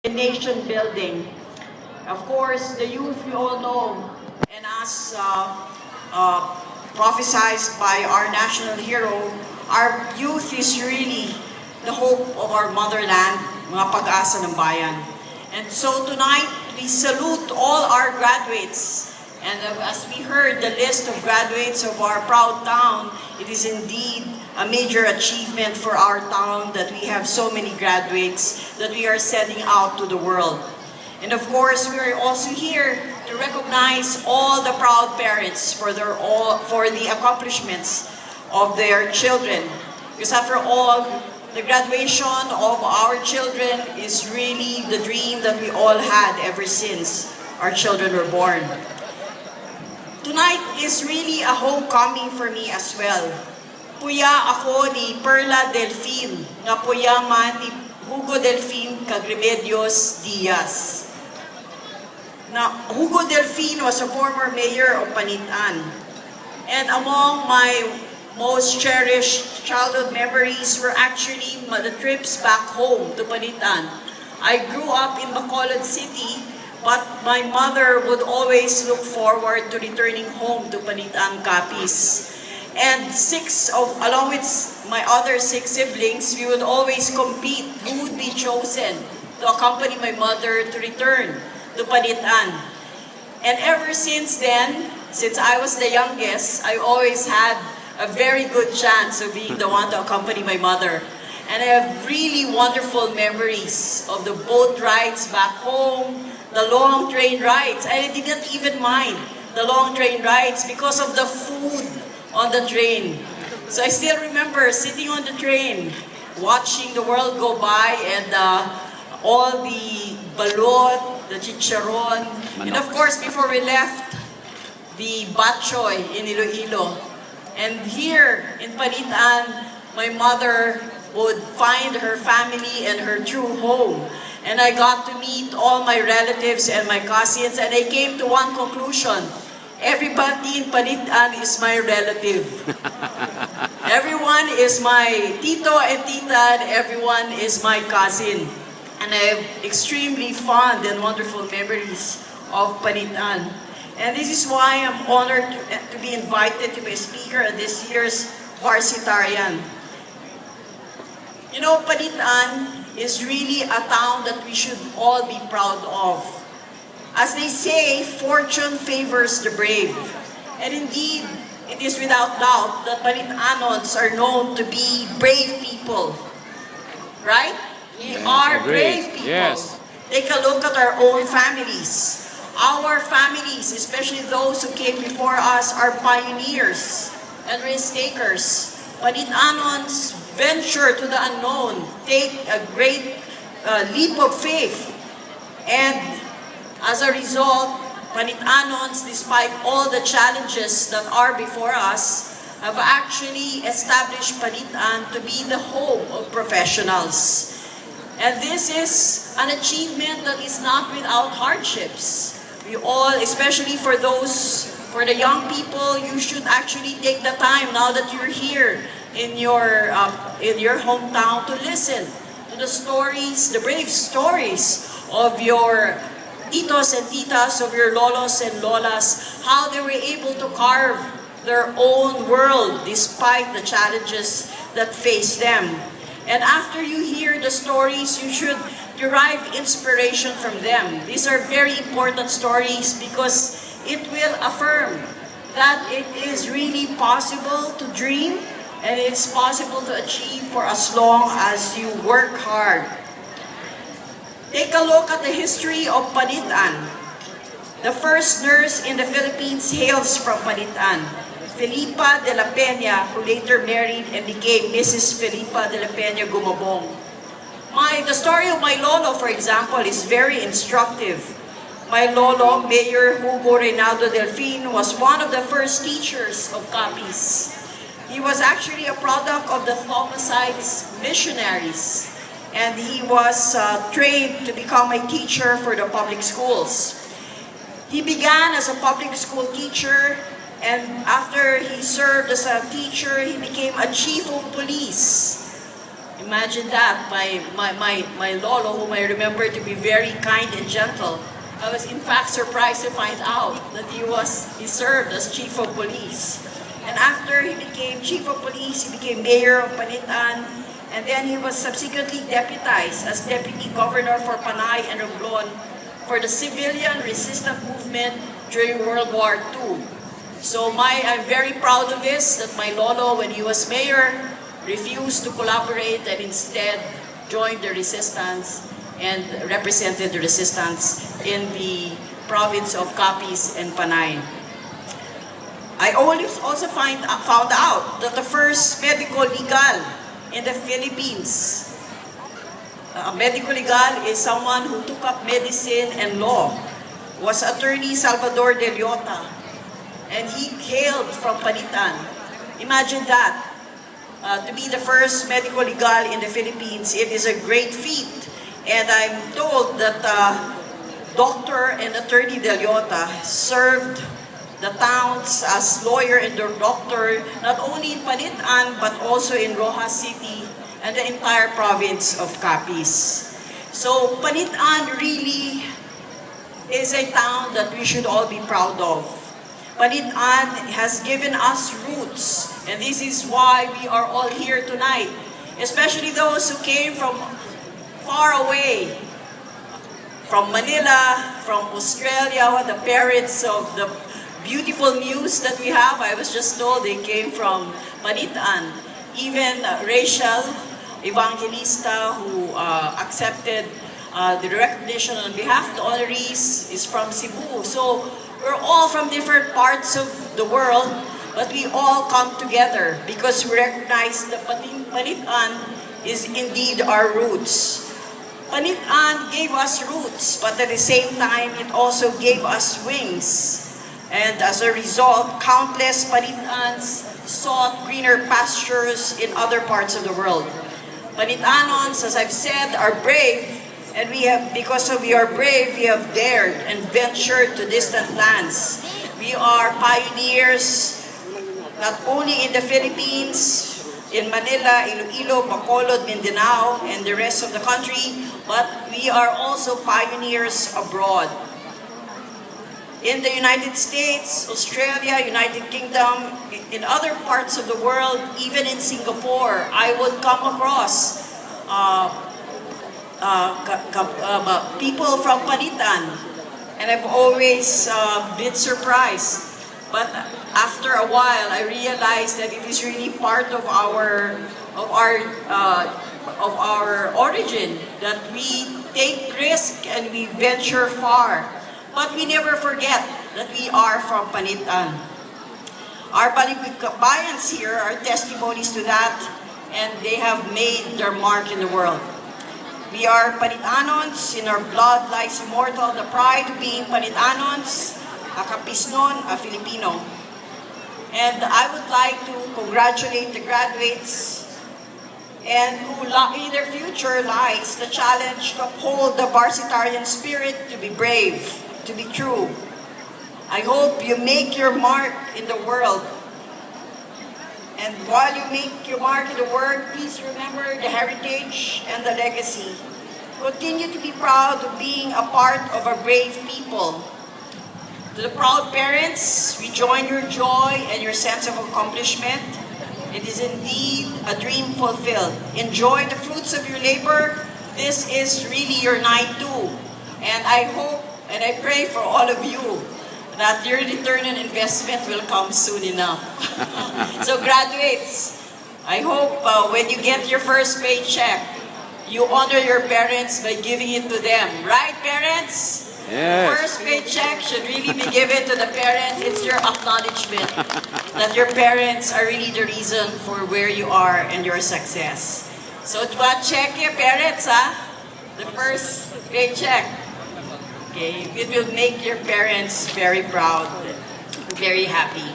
nation building. Of course, the youth we all know, and as prophesied by our national hero, our youth is really the hope of our motherland, mga pag-asa ng bayan. And so tonight, we salute all our graduates. And as we heard the list of graduates of our proud town, it is indeed a major achievement for our town that we have so many graduates that we are sending out to the world. And of course, we are also here to recognize all the proud parents for the accomplishments of their children. Because after all, the graduation of our children is really the dream that we all had ever since our children were born. Tonight is really a homecoming for me as well. Puya ako ni Perla Delfin, nga puya man ni Hugo Delfin Cagremedios Diaz. Now, Hugo Delfin was a former mayor of Panitan. And among my most cherished childhood memories were actually the trips back home to Panitan. I grew up in Bacolod City, but my mother would always look forward to returning home to Panitan, Capiz. And along with my other 6 siblings, we would always compete who would be chosen to accompany my mother to return to Panitan. And ever since then, since I was the youngest, I always had a very good chance of being the one to accompany my mother. And I have really wonderful memories of the boat rides back home, the long train rides. I did not even mind the long train rides because of the food on the train. So I still remember sitting on the train, watching the world go by, and all the balot, the chicharon, and of course before we left, the batchoy in Iloilo. And here in Panitan, my mother would find her family and her true home. And I got to meet all my relatives and my cousins, and I came to one conclusion. Everybody in Panitan is my relative. Everyone is my tito and tita, and everyone is my cousin. And I have extremely fond and wonderful memories of Panitan. And this is why I'm honored to be invited to be a speaker at this year's Varsitarian. You know, Panitan is really a town that we should all be proud of. As they say, fortune favors the brave. And indeed, it is without doubt that Panitanons are known to be brave people. Right? We are brave people. Yes. Take a look at our own families. Our families, especially those who came before us, are pioneers and risk takers. Panitanons venture to the unknown, take a great leap of faith, and as a result, Panitanons, despite all the challenges that are before us, have actually established Panitan to be the home of professionals. And this is an achievement that is not without hardships. We all, especially for the young people, you should actually take the time now that you're here in your hometown to listen to the stories, the brave stories of your titos and titas, of your lolos and lolas, how they were able to carve their own world despite the challenges that face them. And after you hear the stories, you should derive inspiration from them. These are very important stories because it will affirm that it is really possible to dream and it's possible to achieve for as long as you work hard. Take a look at the history of Panitan. The first nurse in the Philippines hails from Panitan, Felipa de la Peña, who later married and became Mrs. Felipa de la Peña Gumabong. The story of my lolo, for example, is very instructive. My lolo, Mayor Hugo Reynaldo Delfin, was one of the first teachers of Capiz. He was actually a product of the Thomasites missionaries, and he was trained to become a teacher for the public schools. He began as a public school teacher, and after he served as a teacher, he became a chief of police Imagine that, my lolo, whom I remember to be very kind and gentle, I was in fact surprised to find out that he served as chief of police. And after he became chief of police, he became mayor of Panitan, and then he was subsequently deputized as deputy governor for Panay and Romblon for the civilian resistance movement during World War II. So I'm very proud of this, that my lolo, when he was mayor, refused to collaborate and instead joined the resistance and represented the resistance in the province of Capiz and Panay. I also found out that the first medical legal in the Philippines, medical legal is someone who took up medicine and law, was Attorney Salvador de Leota, and he hailed from Panitan. Imagine that. To be the first medical legal in the Philippines, it is a great feat. And I'm told that Dr. and Attorney De Leota served the towns as lawyer and doctor, not only in Panitan, but also in Rojas City and the entire province of Capiz. So Panitan really is a town that we should all be proud of. Panitan has given us roots, and this is why we are all here tonight, especially those who came from far away, from Manila, from Australia, the parents of the beautiful news that we have. I was just told they came from Panitan. Even Rachel Evangelista, who accepted the recognition on behalf of the honorees, is from Cebu. So we're all from different parts of the world, but we all come together because we recognize that Panitan is indeed our roots. Panitan gave us roots, but at the same time, it also gave us wings. And as a result, countless Panitans sought greener pastures in other parts of the world. Panitanons, as I've said, are brave, and because we are brave, we have dared and ventured to distant lands. We are pioneers, not only in the Philippines, in Manila, Iloilo, Bacolod, Mindanao, and the rest of the country, but we are also pioneers abroad. In the United States, Australia, United Kingdom, in other parts of the world, even in Singapore, I would come across people from Panitan, and I've always been surprised. But after a while, I realized that it is really part of our origin, that we take risk and we venture far. But we never forget that we are from Panitan. Our Bayans here are testimonies to that, and they have made their mark in the world. We are Panitanons, in our blood lies immortal the pride of being Panitanons, a Capisnon, a Filipino. And I would like to congratulate the graduates and who in their future lies the challenge to uphold the Varsitarian spirit, to be brave, to be true. I hope you make your mark in the world. And while you make your mark in the world, please remember the heritage and the legacy. Continue to be proud of being a part of a brave people. To the proud parents, we join your joy and your sense of accomplishment. It is indeed a dream fulfilled. Enjoy the fruits of your labor. This is really your night too. And I hope and I pray for all of you that your return on investment will come soon enough. So graduates, I hope when you get your first paycheck, you honor your parents by giving it to them. Right, parents? Yes. First paycheck should really be given to the parents. It's your acknowledgement that your parents are really the reason for where you are and your success. So check your parents, the first paycheck. Okay, it will make your parents very proud, very happy.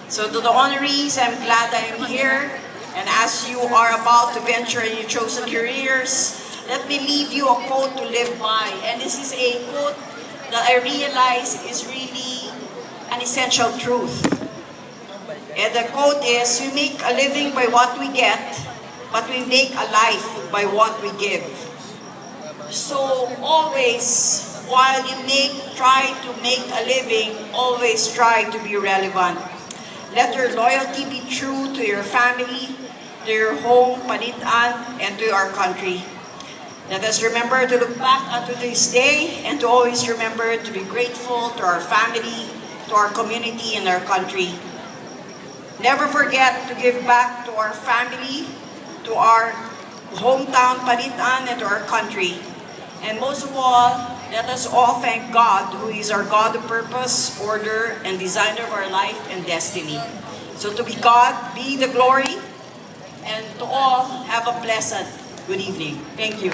So to the honorees, I'm glad I am here. And as you are about to venture in your chosen careers, let me leave you a quote to live by. And this is a quote that I realize is really an essential truth. And the quote is, we make a living by what we get, but we make a life by what we give. So always, while you try to make a living, always try to be relevant. Let your loyalty be true to your family, to your home, Panitan, and to our country. Let us remember to look back onto this day and to always remember to be grateful to our family, to our community, and our country. Never forget to give back to our family, to our hometown, Panitan, and to our country. And most of all, let us all thank God, who is our God of purpose, order, and designer of our life and destiny. So to be God, be the glory, and to all, have a pleasant good evening. Thank you.